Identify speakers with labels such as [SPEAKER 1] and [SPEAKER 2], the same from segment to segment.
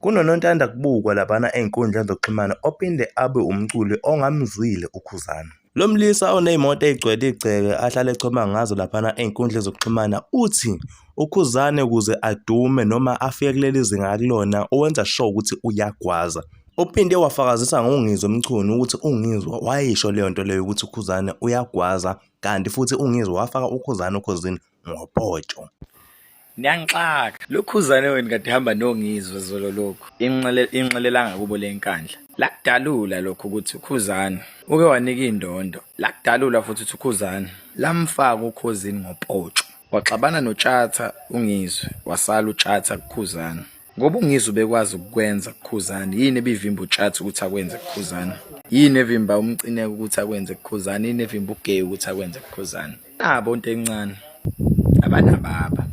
[SPEAKER 1] Kunonontanda kubukwa laphana ey'nkundleni zokuxhumana ophinde abe umculi ongamzwile uKhuzani. Lo mlisa oney'moto ey'gcwele igceke ahlale echoma ngazo laphana ey'nkundleni zokuxhumana uthi uKhuzani ukuze adume noma afike kuleli zinga akulona owenza sure ukuthi uyagwaza. Uphinde wafakazisa ngoNgizwa Mchunu ukuthi uNgizwa wayisho leyo nto leyo ukuthi uKhuzani uyagwaza, kanti futhi uNgizwa wafaka uKhuzani ngopotsho.
[SPEAKER 2] Niyangixaka lo Khuzani wena kade hamba noNgizwa zolo lokho inxelelanga kubo lenkandla la kudalula lokho ukuthi uKhuzani uke wanika indondo la kudalula futhi ukuthi uKhuzani lamfaka uKhuzini ngopotsho waxabana noTshatha uNgizwa wasala uTshatha kuKhuzani ngoba uNgizwa bekwazi ukukwenza kuKhuzani. Yini ebivimba uTshatha ukuthi akwenze kuKhuzani? Yini evimba umcineke ukuthi akwenze kuKhuzani? Yini evimba uGay ukuthi akwenze kuKhuzani? Nabo into encane abanababa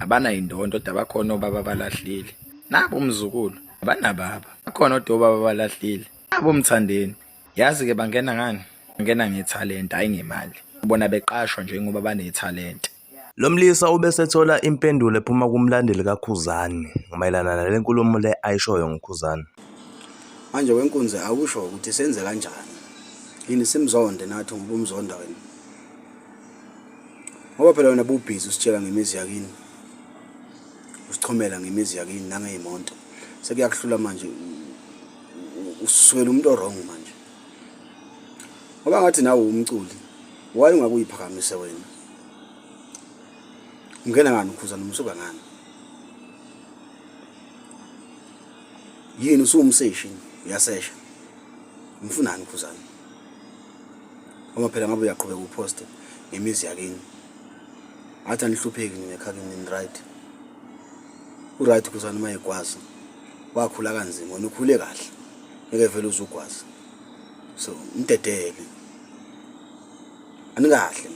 [SPEAKER 2] abana indondo kodwa bakhona obaba balahlile. Nabo umzukulu abanababa bakhona obaba balahlile. Nabo umthandeni yazi ke bangena ngani? Bangena ngethalent hayi ngemali. Ubona beqashwa njengoba banethalent.
[SPEAKER 1] Lo mlisa ubesethola impendulo ephuma kumlandeli kaKhuzani mayelana nale nkulumo le ayishoyo ngoKhuzani.
[SPEAKER 3] Manje wenkunzi awusho ukuthi senze kanjani? Yini simzonde nathi ngibumzonda wena? Ngoba phela wena bubhizi usitshela ngemizi yakini. Usichomela ngemizi yakini nangey'monto. Sekuyakuhlula manje uswela umuntu wrong manje. Ngoba ngathi nawe umculi, why ungakuyiphakamise wena? Ungena ngani uKhuzani umsuka ngani? Yini usumseshi uyasesha? Umfunani uKhuzani? Ngoba phela ngabe uyaqhubeka uposte ngemizi yakini. Athi anihlupheki ninekhakini ni right. Uright uKhuzani mayegwaza. Wakhula kanzima wena ukhule kahle. Ngeke vele uzugwaza. So umdedele. Anikahle.